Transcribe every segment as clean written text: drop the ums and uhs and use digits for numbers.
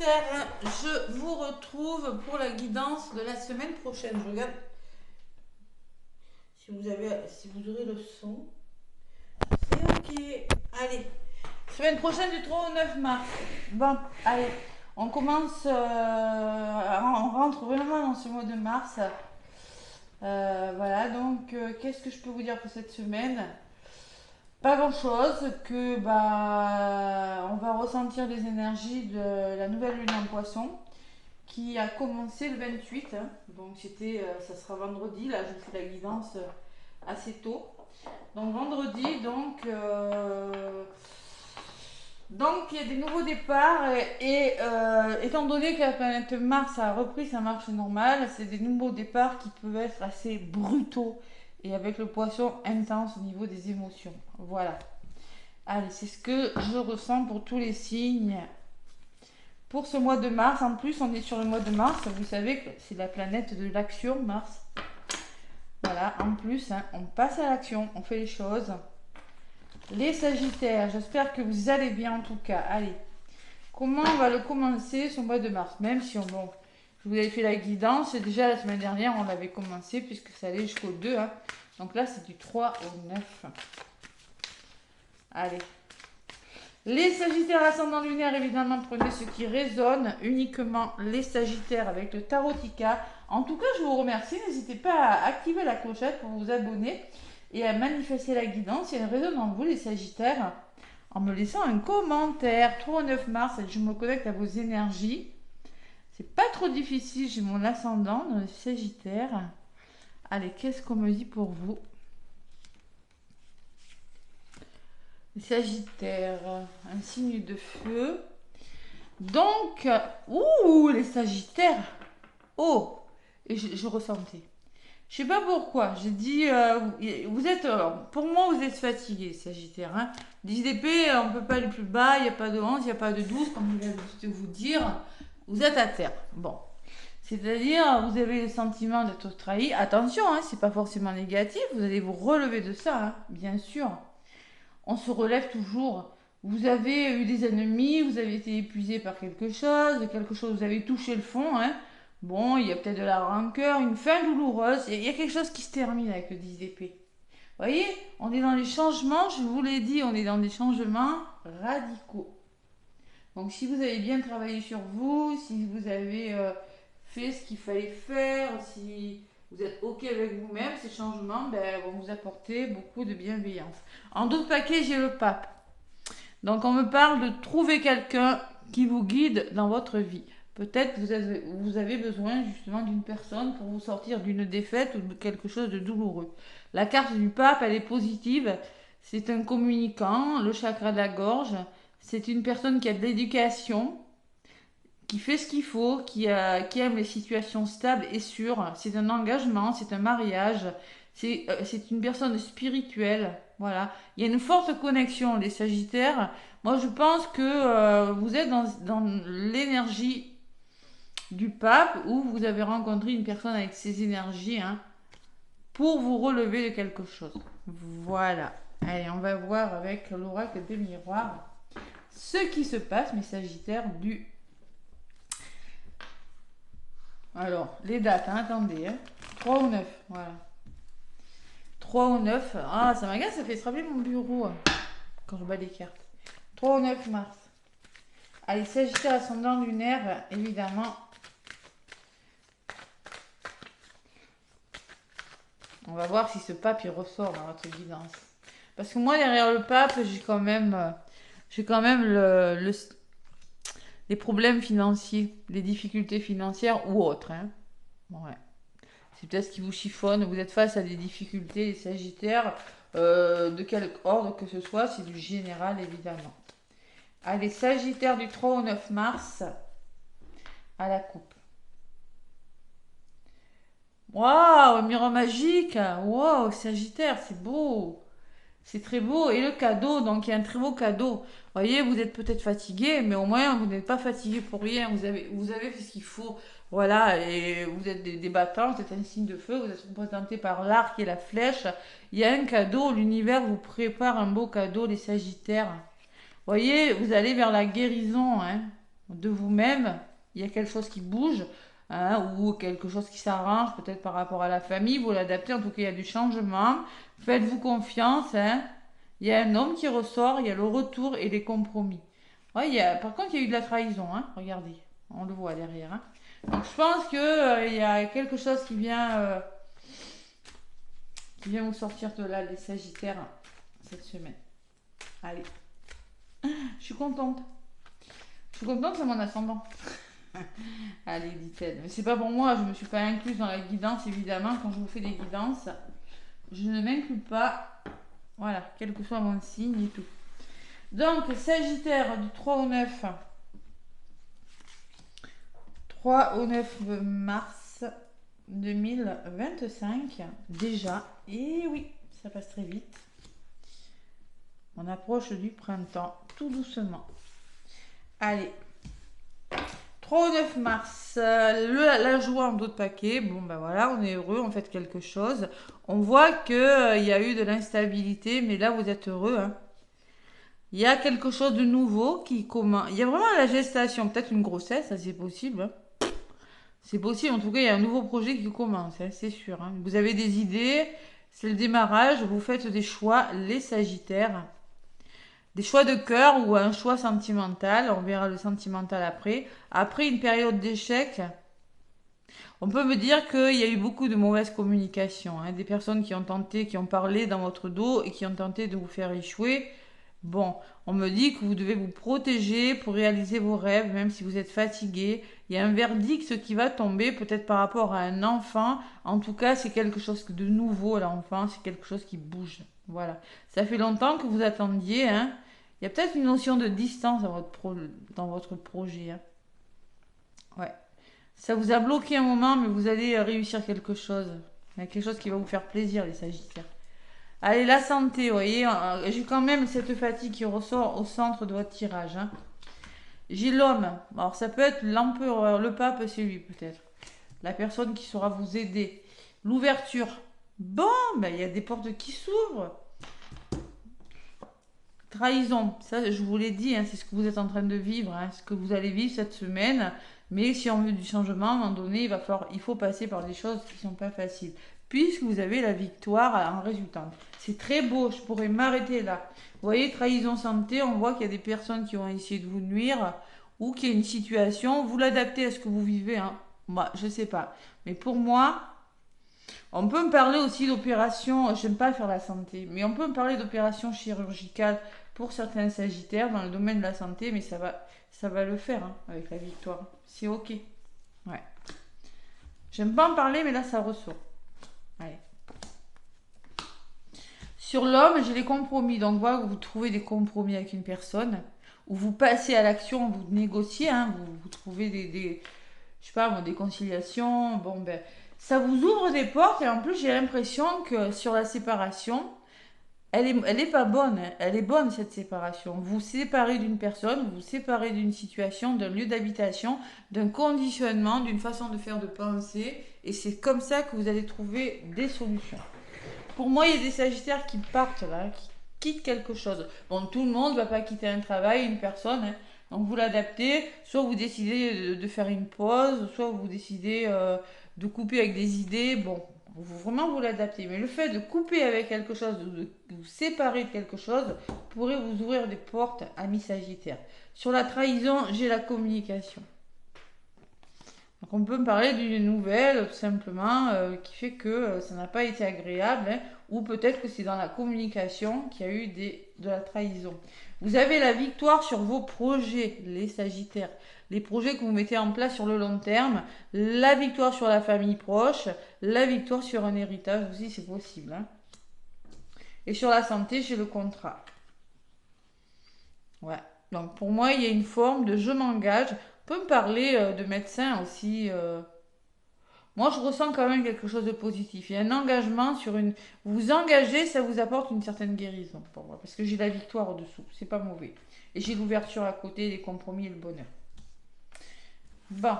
Sagittaire, je vous retrouve pour la guidance de la semaine prochaine. Je regarde si vous aurez le son. C'est ok. Allez, semaine prochaine du 3 au 9 mars. Bon, allez, on commence, on rentre vraiment dans ce mois de mars. Voilà, donc qu'est-ce que je peux vous dire pour cette semaine? Pas grand chose, que on va ressentir les énergies de la nouvelle lune en poisson qui a commencé le 28, hein. Donc ça sera vendredi, là je fais la guidance assez tôt. Donc vendredi, donc il y a des nouveaux départs étant donné que la planète Mars a repris sa marche normale, c'est des nouveaux départs qui peuvent être assez brutaux et avec le poisson intense au niveau des émotions. Voilà. Allez, c'est ce que je ressens pour tous les signes. Pour ce mois de mars, en plus on est sur le mois de mars, vous savez que c'est la planète de l'action, Mars. Voilà, en plus, hein, on passe à l'action, on fait les choses. Les Sagittaires, j'espère que vous allez bien en tout cas. Allez, comment on va le commencer ce mois de mars? Même si je vous avais fait la guidance, déjà la semaine dernière on l'avait commencé puisque ça allait jusqu'au 2. Hein. Donc là c'est du 3 au 9. Allez. Les Sagittaires ascendant lunaire, évidemment, prenez ce qui résonne, uniquement les Sagittaires avec le Tarotica. En tout cas, je vous remercie. N'hésitez pas à activer la clochette pour vous abonner et à manifester la guidance si elle résonne en vous, les Sagittaires, en me laissant un commentaire. 3 au 9 mars, je me connecte à vos énergies. C'est pas trop difficile, j'ai mon ascendant dans les Sagittaires. Allez, qu'est-ce qu'on me dit pour vous? Les Sagittaires, un signe de feu. Donc, les Sagittaires. Oh, et je ressentais. Je sais pas pourquoi. J'ai dit, vous êtes, pour moi, vous êtes fatigués, Sagittaire. Hein. 10 d'épée, on peut pas aller plus bas. Il n'y a pas de 11, il n'y a pas de 12, comme je viens de vous dire. Vous êtes à terre. Bon. C'est-à-dire, vous avez le sentiment d'être trahi. Attention, hein, c'est pas forcément négatif. Vous allez vous relever de ça, hein, bien sûr. On se relève toujours. Vous avez eu des ennemis, vous avez été épuisé par quelque chose, vous avez touché le fond. Hein. Bon, il y a peut-être de la rancœur, une fin douloureuse. Il y a quelque chose qui se termine avec le 10 d'épée. Vous voyez, on est dans les changements, je vous l'ai dit, on est dans des changements radicaux. Donc si vous avez bien travaillé sur vous, si vous avez fait ce qu'il fallait faire, si vous êtes OK avec vous-même, ces changements vont vous apporter beaucoup de bienveillance. En d'autres paquets, j'ai le pape. Donc on me parle de trouver quelqu'un qui vous guide dans votre vie. Peut-être que vous avez besoin justement d'une personne pour vous sortir d'une défaite ou de quelque chose de douloureux. La carte du pape, elle est positive. C'est un communicant, le chakra de la gorge. C'est une personne qui a de l'éducation, qui fait ce qu'il faut, qui aime les situations stables et sûres. C'est un engagement, c'est un mariage, c'est une personne spirituelle. Voilà. Il y a une forte connexion, les Sagittaires. Moi, je pense que vous êtes dans l'énergie du pape où vous avez rencontré une personne avec ces énergies pour vous relever de quelque chose. Voilà. Allez, on va voir avec l'oracle des miroirs ce qui se passe, mes Sagittaires, du... Alors, les dates, attendez. 3 ou 9, voilà. 3 ou 9. Ah, ça m'agace, ça fait se rappeler mon bureau quand je bats les cartes. 3 ou 9 mars. Allez, Sagittaire ascendant lunaire, évidemment. On va voir si ce pape il ressort dans votre guidance. Parce que moi, derrière le pape, j'ai quand même les problèmes financiers, les difficultés financières ou autres. Hein. Ouais. C'est peut-être ce qui vous chiffonne. Vous êtes face à des difficultés, les Sagittaires, de quel ordre que ce soit. C'est du général, évidemment. Allez, Sagittaire du 3 au 9 mars, à la coupe. Waouh, miroir magique. Waouh, Sagittaire, c'est beau. C'est très beau. Et le cadeau, donc il y a un très beau cadeau. Vous voyez, vous êtes peut-être fatigué, mais au moins vous n'êtes pas fatigué pour rien. Vous avez fait ce qu'il faut. Voilà, et vous êtes des battants, vous êtes un signe de feu, vous êtes représenté par l'arc et la flèche. Il y a un cadeau, l'univers vous prépare un beau cadeau, les Sagittaires. Vous voyez, vous allez vers la guérison. Hein. de vous-même. Il y a quelque chose qui bouge, hein, ou quelque chose qui s'arrange, peut-être par rapport à la famille. Vous l'adaptez, en tout cas, il y a du changement. Faites-vous confiance. Hein. Il y a un homme qui ressort, il y a le retour et les compromis. Ouais, par contre, il y a eu de la trahison. Hein. Regardez, on le voit derrière. Hein. Donc, je pense qu'il y a quelque chose qui vient vous sortir de là, les Sagittaires, cette semaine. Allez, je suis contente. Je suis contente, c'est mon ascendant. Allez, dit-elle. Mais c'est pas pour moi, je me suis pas incluse dans la guidance, évidemment. Quand je vous fais des guidances, je ne m'inclus pas. Voilà, quel que soit mon signe et tout. Donc, Sagittaire du 3 au 9. 3 au 9 mars 2025. Déjà. Et oui, ça passe très vite. On approche du printemps, tout doucement. Allez. 3 au 9 mars, la joie en dos de paquet. Bon, ben voilà, on est heureux, on fait quelque chose. On voit qu'il y a eu de l'instabilité, mais là, vous êtes heureux. Hein. Il y a quelque chose de nouveau qui commence. Il y a vraiment la gestation, peut-être une grossesse, ça c'est possible. Hein. C'est possible, en tout cas, il y a un nouveau projet qui commence, hein, c'est sûr. Hein. Vous avez des idées, c'est le démarrage, vous faites des choix, les Sagittaires. Des choix de cœur ou un choix sentimental, on verra le sentimental après. Après une période d'échec, on peut me dire qu'il y a eu beaucoup de mauvaise communication. Hein, des personnes qui ont tenté, qui ont parlé dans votre dos et qui ont tenté de vous faire échouer. Bon, on me dit que vous devez vous protéger pour réaliser vos rêves, même si vous êtes fatigué. Il y a un verdict qui va tomber, peut-être par rapport à un enfant. En tout cas, c'est quelque chose de nouveau, l'enfant. C'est quelque chose qui bouge. Voilà. Ça fait longtemps que vous attendiez. Hein. Il y a peut-être une notion de distance dans votre projet. Hein. Ouais. Ça vous a bloqué un moment, mais vous allez réussir quelque chose. Il y a quelque chose qui va vous faire plaisir, les Sagittaires. Allez, la santé, vous voyez, j'ai quand même cette fatigue qui ressort au centre de votre tirage. Hein. J'ai l'homme. Alors, ça peut être l'empereur, le pape, c'est lui peut-être. La personne qui saura vous aider. L'ouverture. Bon, ben, il y a des portes qui s'ouvrent. Trahison. Ça, je vous l'ai dit, hein, c'est ce que vous êtes en train de vivre, hein, ce que vous allez vivre cette semaine. Mais si on veut du changement, à un moment donné, il faut passer par des choses qui ne sont pas faciles. Puisque vous avez la victoire en résultant. C'est très beau, je pourrais m'arrêter là. Vous voyez, trahison santé, on voit qu'il y a des personnes qui ont essayé de vous nuire ou qu'il y a une situation, vous l'adaptez à ce que vous vivez. Hein. Moi, je sais pas. Mais pour moi, on peut me parler aussi d'opérations, j'aime pas faire la santé, mais on peut me parler d'opérations chirurgicales pour certains Sagittaires dans le domaine de la santé, mais ça va le faire hein, avec la victoire. C'est ok. Ouais. J'aime pas en parler, mais là ça ressort. Allez. Sur l'homme, j'ai les compromis. Donc voilà, vous trouvez des compromis avec une personne, ou vous passez à l'action, vous négociez, hein, vous trouvez je sais pas, des conciliations. Bon ben, ça vous ouvre des portes et en plus j'ai l'impression que sur la séparation, elle est pas bonne. Hein. Elle est bonne cette séparation. Vous vous séparez d'une personne, vous vous séparez d'une situation, d'un lieu d'habitation, d'un conditionnement, d'une façon de faire, de penser, et c'est comme ça que vous allez trouver des solutions. Pour moi, il y a des Sagittaires qui partent là, qui quittent quelque chose. Bon, tout le monde ne va pas quitter un travail, une personne. Hein. Donc vous l'adaptez, soit vous décidez de faire une pause, soit vous décidez de couper avec des idées. Bon, vraiment vous l'adaptez. Mais le fait de couper avec quelque chose, de vous séparer de quelque chose, pourrait vous ouvrir des portes, amis Sagittaires. Sur la trahison, j'ai la communication. Donc on peut me parler d'une nouvelle tout simplement qui fait que ça n'a pas été agréable hein, ou peut-être que c'est dans la communication qu'il y a eu de la trahison. Vous avez la victoire sur vos projets, les Sagittaires, les projets que vous mettez en place sur le long terme, la victoire sur la famille proche, la victoire sur un héritage aussi, c'est possible. Hein. Et sur la santé, j'ai le contrat. Ouais. Donc pour moi, il y a une forme de je m'engage. On peut me parler de médecin aussi. Moi, je ressens quand même quelque chose de positif. Il y a un engagement sur une. Vous vous engagez, ça vous apporte une certaine guérison pour moi. Parce que j'ai la victoire au-dessous. C'est pas mauvais. Et j'ai l'ouverture à côté, les compromis et le bonheur. Bon.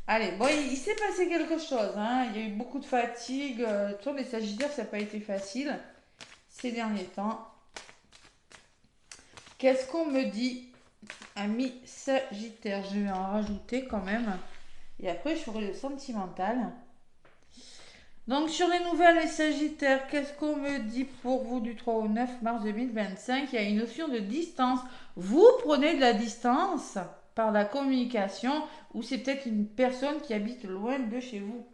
Allez, bon, il s'est passé quelque chose. Hein. Il y a eu beaucoup de fatigue. Sur les Sagittaires, ça n'a pas été facile ces derniers temps. Qu'est-ce qu'on me dit? Amis Sagittaire, je vais en rajouter quand même. Et après, je ferai le sentimental. Donc, sur les nouvelles, les Sagittaires, qu'est-ce qu'on me dit pour vous du 3 au 9 mars 2025? Il y a une notion de distance. Vous prenez de la distance par la communication ou c'est peut-être une personne qui habite loin de chez vous.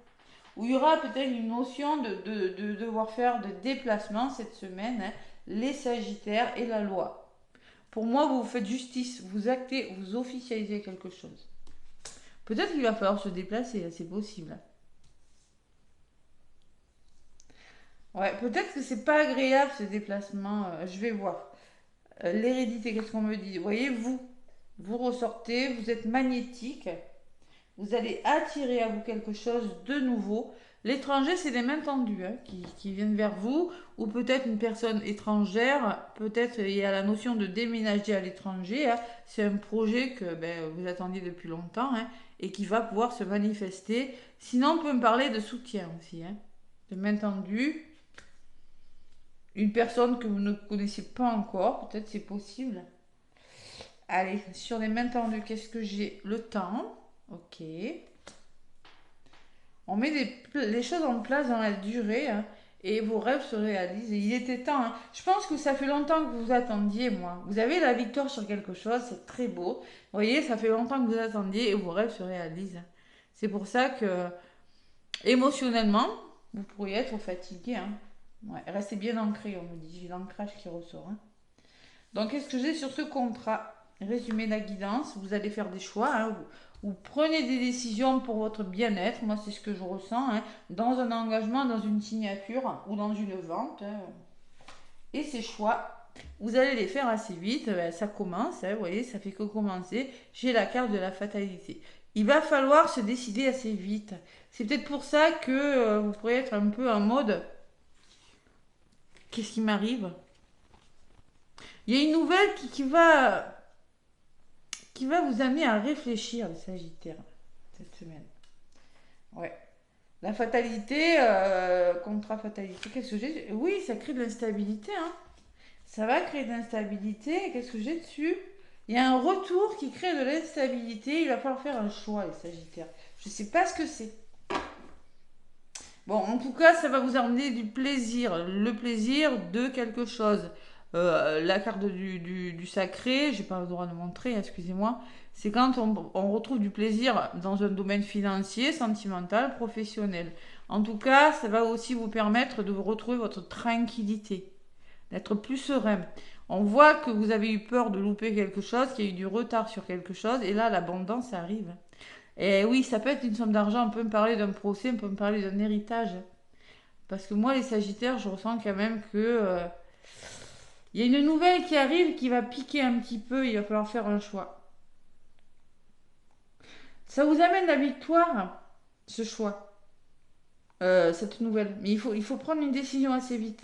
Ou il y aura peut-être une notion de devoir faire des déplacements cette semaine, hein, les Sagittaires et la loi. Pour moi, vous faites justice, vous actez, vous officialisez quelque chose. Peut-être qu'il va falloir se déplacer, c'est possible. Ouais, peut-être que c'est pas agréable ce déplacement. Je vais voir. L'hérédité, qu'est-ce qu'on me dit? Vous voyez, vous ressortez, vous êtes magnétique. Vous allez attirer à vous quelque chose de nouveau. L'étranger, c'est des mains tendues hein, qui viennent vers vous, ou peut-être une personne étrangère, peut-être il y a la notion de déménager à l'étranger. Hein. C'est un projet que vous attendiez depuis longtemps hein, et qui va pouvoir se manifester. Sinon, on peut me parler de soutien aussi, hein, de mains tendues. Une personne que vous ne connaissez pas encore, peut-être c'est possible. Allez, sur les mains tendues, qu'est-ce que j'ai? Le temps. Ok. On met les choses en place dans la durée hein, et vos rêves se réalisent. Et il était temps. Hein. Je pense que ça fait longtemps que vous attendiez, moi. Vous avez la victoire sur quelque chose, c'est très beau. Vous voyez, ça fait longtemps que vous attendiez et vos rêves se réalisent. C'est pour ça que, émotionnellement, vous pourriez être fatigué. Hein. Ouais, restez bien ancré, on me dit. J'ai l'ancrage qui ressort. Hein. Donc, qu'est-ce que j'ai sur ce contrat? Résumé la guidance. Vous allez faire des choix. Hein. Vous prenez des décisions pour votre bien-être. Moi, c'est ce que je ressens. Hein. Dans un engagement, dans une signature ou dans une vente. Hein. Et ces choix, vous allez les faire assez vite. Ça commence. Hein, vous voyez, ça fait que commencer. J'ai la carte de la fatalité. Il va falloir se décider assez vite. C'est peut-être pour ça que vous pourriez être un peu en mode qu'est-ce qui m'arrive? Il y a une nouvelle qui va vous amener à réfléchir, les Sagittaires, cette semaine. Ouais. La fatalité, contrat fatalité, qu'est-ce que j'ai? Oui, ça crée de l'instabilité. Hein. Ça va créer de l'instabilité. Qu'est-ce que j'ai dessus? Il y a un retour qui crée de l'instabilité. Il va falloir faire un choix, les Sagittaires. Je ne sais pas ce que c'est. Bon, en tout cas, ça va vous amener du plaisir. Le plaisir de quelque chose. La carte du sacré, j'ai pas le droit de montrer, excusez-moi. C'est quand on retrouve du plaisir dans un domaine financier, sentimental, professionnel. En tout cas, ça va aussi vous permettre de retrouver votre tranquillité, d'être plus serein. On voit que vous avez eu peur de louper quelque chose, qu'il y a eu du retard sur quelque chose, et là, l'abondance arrive. Et oui, ça peut être une somme d'argent, on peut me parler d'un procès, on peut me parler d'un héritage. Parce que moi, les Sagittaires, je ressens quand même que il y a une nouvelle qui arrive qui va piquer un petit peu, il va falloir faire un choix. Ça vous amène la victoire, ce choix, cette nouvelle. Mais il faut prendre une décision assez vite.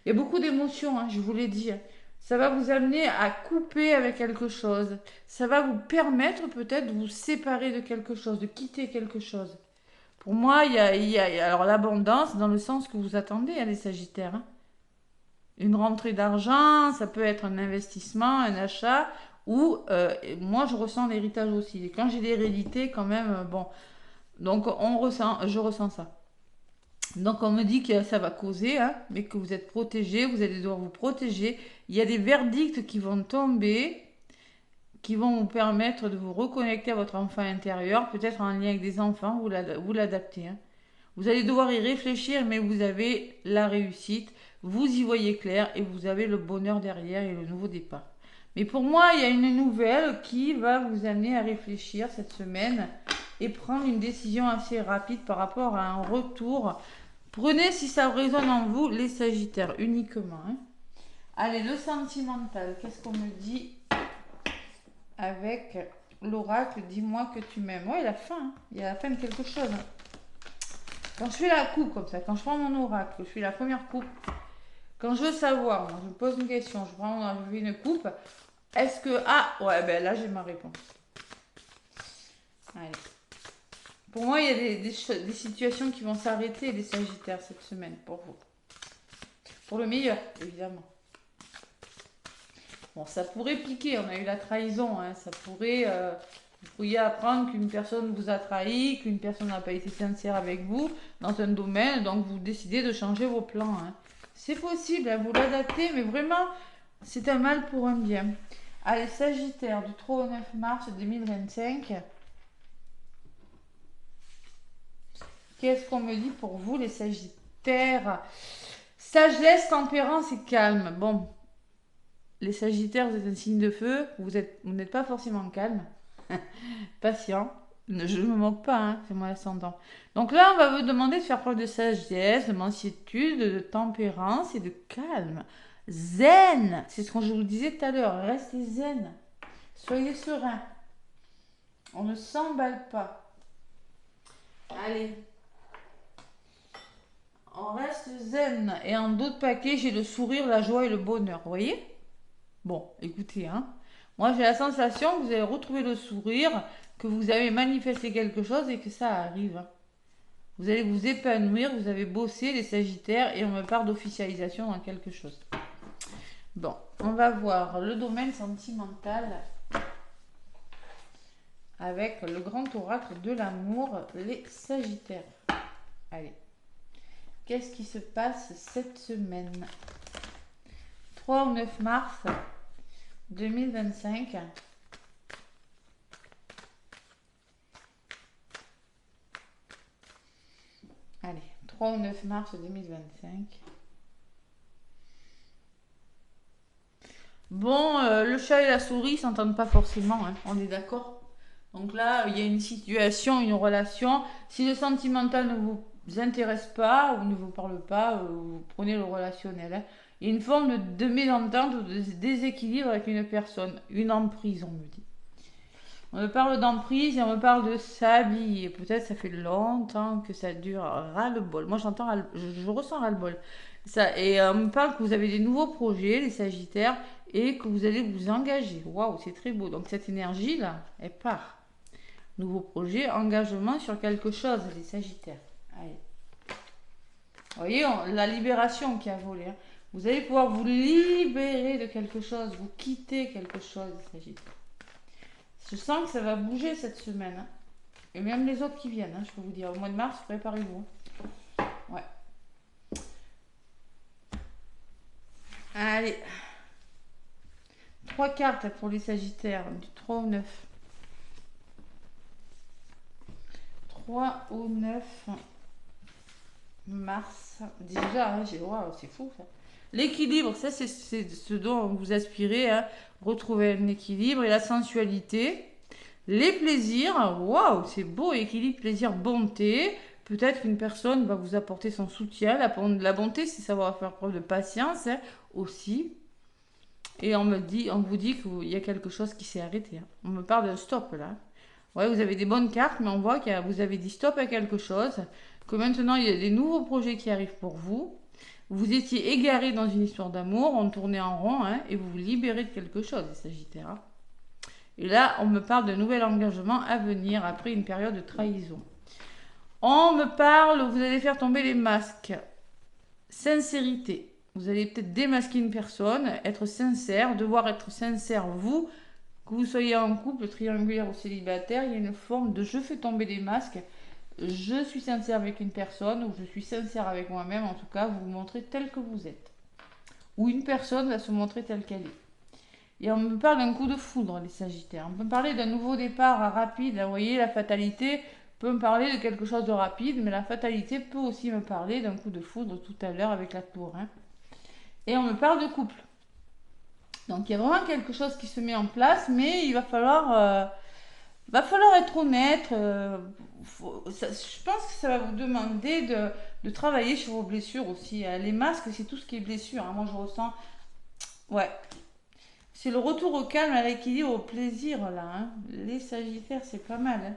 Il y a beaucoup d'émotions, hein, je vous l'ai dit. Ça va vous amener à couper avec quelque chose. Ça va vous permettre peut-être de vous séparer de quelque chose, de quitter quelque chose. Pour moi, il y a alors l'abondance dans le sens que vous attendez, hein, les Sagittaires. Hein. Une rentrée d'argent, ça peut être un investissement, un achat, ou moi je ressens l'héritage aussi. Et quand j'ai l'hérédité, quand même, bon. Donc je ressens ça. Donc on me dit que ça va causer, hein, mais que vous êtes protégé, vous allez devoir vous protéger. Il y a des verdicts qui vont tomber, qui vont vous permettre de vous reconnecter à votre enfant intérieur, peut-être en lien avec des enfants, vous l'adaptez. Hein. Vous allez devoir y réfléchir, mais vous avez la réussite, vous y voyez clair et vous avez le bonheur derrière et le nouveau départ. Mais pour moi, il y a une nouvelle qui va vous amener à réfléchir cette semaine et prendre une décision assez rapide par rapport à un retour. Prenez si ça résonne en vous les Sagittaires uniquement. Hein. Allez, le sentimental, qu'est-ce qu'on me dit avec l'oracle? Dis-moi que tu m'aimes. Ouais, la fin. Hein. Il y a la fin de quelque chose. Hein. Quand je fais la coupe comme ça, quand je prends mon oracle, je fais la première coupe, quand je veux savoir, moi, je me pose une question, je fais une coupe, est-ce que... Ah, ouais, ben là j'ai ma réponse. Allez. Pour moi, il y a des situations qui vont s'arrêter, les Sagittaires, cette semaine, pour vous. Pour le meilleur, évidemment. Bon, ça pourrait piquer, on a eu la trahison, hein, ça pourrait... vous pourriez apprendre qu'une personne vous a trahi, qu'une personne n'a pas été sincère avec vous dans un domaine, donc vous décidez de changer vos plans. Hein. C'est possible, hein, vous l'adaptez, mais vraiment, c'est un mal pour un bien. Allez, Sagittaire, du 3 au 9 mars 2025. Qu'est-ce qu'on me dit pour vous, les Sagittaires? Sagesse, tempérance et calme. Bon, les Sagittaires, vous êtes un signe de feu, vous n'êtes pas forcément calme. Patient. Je ne me moque pas, hein, c'est mon ascendant. Donc là, on va vous demander de faire preuve de sagesse, de mansuétude, de tempérance et de calme. Zen, c'est ce que je vous disais tout à l'heure. Restez zen. Soyez serein. On ne s'emballe pas. Allez. On reste zen. Et en d'autres paquets, j'ai le sourire, la joie et le bonheur. Vous voyez? Bon, écoutez, hein. Moi, j'ai la sensation que vous avez retrouvé le sourire, que vous avez manifesté quelque chose et que ça arrive. Hein. Vous allez vous épanouir, vous avez bossé les Sagittaires et on me parle d'officialisation dans quelque chose. Bon, on va voir le domaine sentimental avec le grand oracle de l'amour, les Sagittaires. Allez, qu'est-ce qui se passe cette semaine? 3 au 9 mars 2025. Allez, 3 au 9 mars 2025. Bon, le chat et la souris s'entendent pas forcément, hein, on est d'accord. Donc là, il y a une situation, une relation. Si le sentimental ne vous intéresse pas ou ne vous parle pas, vous prenez le relationnel. Hein. Il y a une forme de mésentente ou de déséquilibre avec une personne, une emprise, on me dit. On me parle d'emprise et on me parle de s'habiller. Peut-être ça fait longtemps que ça dure. Ras-le-bol. Moi, je ressens ras-le-bol. Ça, et on me parle que vous avez des nouveaux projets, les Sagittaires, et que vous allez vous engager. Waouh, c'est très beau. Donc cette énergie-là, elle part. Nouveau projet, engagement sur quelque chose, les Sagittaires. Allez. Vous voyez, la libération qui a volé. Hein. Vous allez pouvoir vous libérer de quelque chose, vous quitter quelque chose, les Sagittaires. Je sens que ça va bouger cette semaine. Hein. Et même les autres qui viennent, hein, je peux vous dire. Au mois de mars, préparez-vous. Ouais. Allez. 3 cartes pour les Sagittaires, du 3 au 9. 3 au 9 mars. Déjà, hein, waouh, c'est fou ça. L'équilibre, ça c'est ce dont vous aspirez, hein, retrouver un équilibre et la sensualité. Les plaisirs, waouh, c'est beau, équilibre, plaisir, bonté. Peut-être qu'une personne va vous apporter son soutien. La bonté, c'est savoir faire preuve de patience hein, aussi. Et on vous dit qu'il y a quelque chose qui s'est arrêté. Hein. On me parle d'un stop là. Ouais, vous avez des bonnes cartes, mais on voit que vous avez dit stop à quelque chose. Que maintenant, il y a des nouveaux projets qui arrivent pour vous. Vous étiez égaré dans une histoire d'amour, on tournait en rond, hein, et vous vous libérez de quelque chose, les Sagittaires. Hein. Et là, on me parle d'un nouvel engagement à venir après une période de trahison. On me parle, vous allez faire tomber les masques. Sincérité. Vous allez peut-être démasquer une personne, être sincère, devoir être sincère, vous, que vous soyez en couple, triangulaire ou célibataire, il y a une forme de je fais tomber les masques. Je suis sincère avec une personne ou je suis sincère avec moi-même, en tout cas, vous vous montrez tel que vous êtes. Ou une personne va se montrer telle qu'elle est. Et on me parle d'un coup de foudre, les Sagittaires. On peut me parler d'un nouveau départ rapide. Vous voyez, la fatalité peut me parler de quelque chose de rapide, mais la fatalité peut aussi me parler d'un coup de foudre tout à l'heure avec la tour. Hein. Et on me parle de couple. Donc il y a vraiment quelque chose qui se met en place, mais il va falloir être honnête. Je pense que ça va vous demander de travailler sur vos blessures aussi. Les masques, c'est tout ce qui est blessure. Hein. Moi, je ressens... Ouais. C'est le retour au calme, à l'équilibre, au plaisir, là. Hein. Les Sagittaires, c'est pas mal. Hein.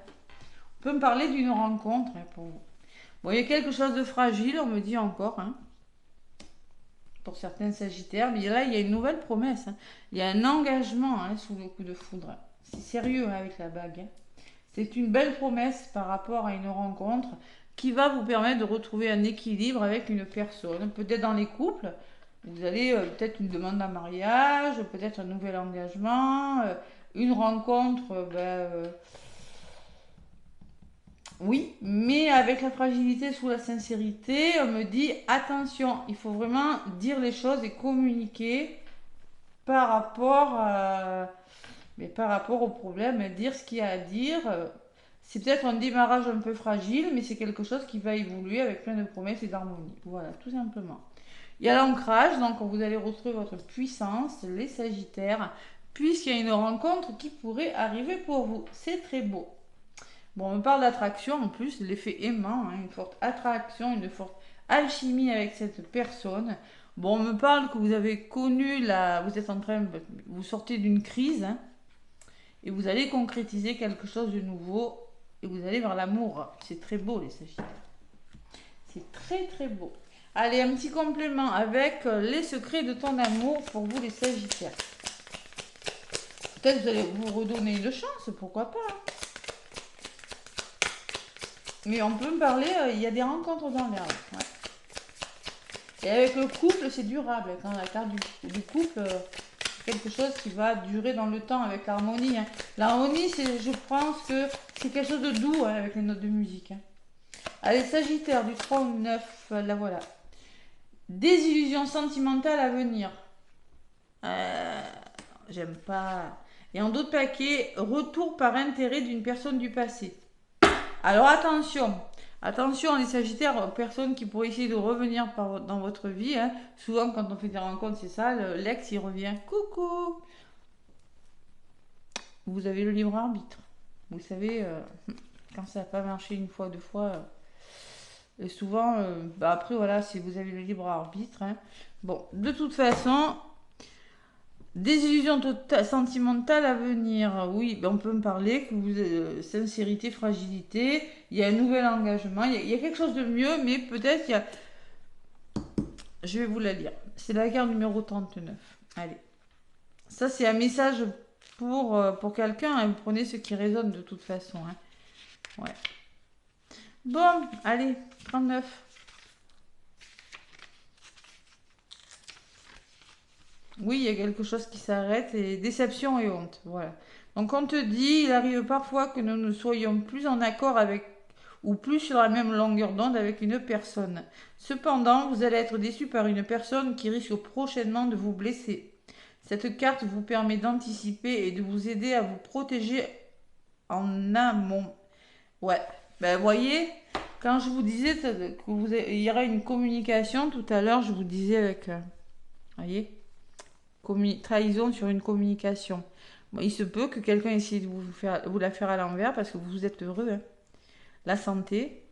On peut me parler d'une rencontre hein, pour vous. Bon, il y a quelque chose de fragile, on me dit encore. Hein. Pour certains Sagittaires. Mais là, il y a une nouvelle promesse. Hein. Il y a un engagement hein, sous le coup de foudre. C'est sérieux hein, avec la bague. Hein. C'est une belle promesse par rapport à une rencontre qui va vous permettre de retrouver un équilibre avec une personne. Peut-être dans les couples, Vous allez peut-être une demande en mariage, peut-être un nouvel engagement, une rencontre, oui, mais avec la fragilité sous la sincérité, on me dit attention, il faut vraiment dire les choses et communiquer par rapport par rapport au problème, dire ce qu'il y a à dire. C'est peut-être un démarrage un peu fragile, mais c'est quelque chose qui va évoluer avec plein de promesses et d'harmonie. Voilà, tout simplement. Il y a l'ancrage, donc vous allez retrouver votre puissance, les Sagittaires, puisqu'il y a une rencontre qui pourrait arriver pour vous. C'est très beau. Bon, on me parle d'attraction en plus, l'effet aimant, hein, une forte attraction, une forte alchimie avec cette personne. Bon, on me parle que vous avez connu vous êtes en train, vous sortez d'une crise, hein, et vous allez concrétiser quelque chose de nouveau, et vous allez vers l'amour. C'est très beau, les Sagittaires. C'est très très beau. Allez, un petit complément avec les secrets de ton amour pour vous, les Sagittaires. Peut-être que vous allez vous redonner une chance, pourquoi pas, hein. Mais on peut me parler, il y a des rencontres dans l'air. Ouais. Et avec le couple, c'est durable. Quand la carte du couple, quelque chose qui va durer dans le temps avec l'harmonie, hein. L'harmonie, je pense que c'est quelque chose de doux, hein, avec les notes de musique, hein. Allez, Sagittaire, du 3 au 9, la voilà. Désillusion sentimentale à venir. J'aime pas. Et en d'autres paquets, retour par intérêt d'une personne du passé. Alors attention, attention les Sagittaires, personnes qui pourraient essayer de revenir dans votre vie, hein. Souvent quand on fait des rencontres, c'est ça, l'ex il revient. Coucou. Vous avez le libre arbitre. Vous savez, quand ça n'a pas marché une fois, deux fois, et souvent, après voilà, si vous avez le libre arbitre, hein. Bon, de toute façon, désillusion sentimentale à venir. Oui, on peut me parler que vous sincérité, fragilité, il y a un nouvel engagement, il y a quelque chose de mieux, mais peut-être il y a. Je vais vous la lire. C'est la carte numéro 39. Allez. Ça, c'est un message pour quelqu'un, hein. Vous prenez ce qui résonne de toute façon, hein. Ouais. Bon, allez, 39. Oui, il y a quelque chose qui s'arrête et déception et honte. Voilà. Donc on te dit, il arrive parfois que nous ne soyons plus en accord avec ou plus sur la même longueur d'onde avec une personne. Cependant, vous allez être déçu par une personne qui risque prochainement de vous blesser. Cette carte vous permet d'anticiper et de vous aider à vous protéger en amont. Ouais, ben voyez, quand je vous disais il y aura une communication tout à l'heure, je vous disais avec, voyez, trahison sur une communication. Bon, il se peut que quelqu'un essaie de vous la faire à l'envers parce que vous êtes heureux, hein. La santé,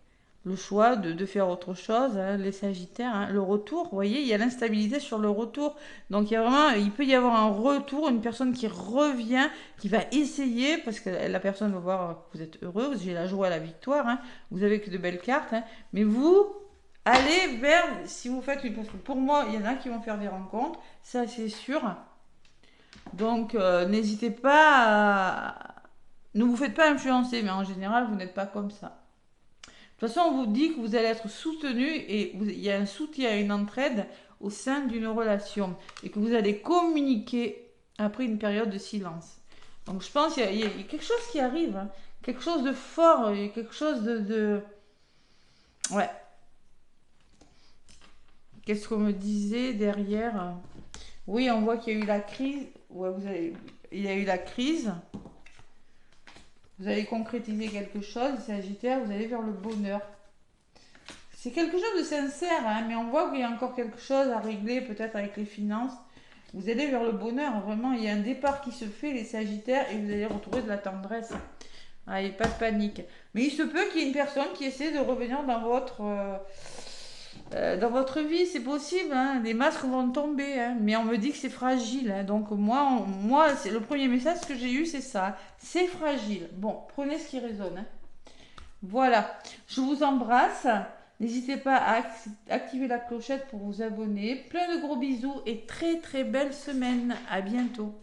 le choix de faire autre chose, hein, les Sagittaires, hein, le retour, vous voyez, il y a l'instabilité sur le retour. Donc il peut y avoir un retour, une personne qui revient, qui va essayer, parce que la personne va voir que vous êtes heureux, j'ai la joie, la victoire, hein, vous avez que de belles cartes, hein, mais vous allez vers, si vous faites parce que pour moi, il y en a qui vont faire des rencontres, ça c'est sûr. Donc n'hésitez pas ne vous faites pas influencer, mais en général, vous n'êtes pas comme ça. De toute façon, on vous dit que vous allez être soutenu et il y a un soutien, une entraide au sein d'une relation et que vous allez communiquer après une période de silence. Donc je pense qu'il y a quelque chose qui arrive, hein, quelque chose de fort, quelque chose de... Ouais. Qu'est-ce qu'on me disait derrière? Oui, on voit qu'il y a eu la crise. Ouais, il y a eu la crise. Vous allez concrétiser quelque chose, Sagittaire, vous allez vers le bonheur. C'est quelque chose de sincère, hein, mais on voit qu'il y a encore quelque chose à régler, peut-être avec les finances. Vous allez vers le bonheur, vraiment, il y a un départ qui se fait, les Sagittaires, et vous allez retrouver de la tendresse. Allez, pas de panique. Mais il se peut qu'il y ait une personne qui essaie de revenir dans votre vie, c'est possible, hein. Les masques vont tomber, hein, mais on me dit que c'est fragile, hein. Donc moi c'est le premier message que j'ai eu, c'est ça. C'est fragile. Bon, prenez ce qui résonne, hein. Voilà, je vous embrasse. N'hésitez pas à activer la clochette pour vous abonner. Plein de gros bisous et très très belle semaine. À bientôt.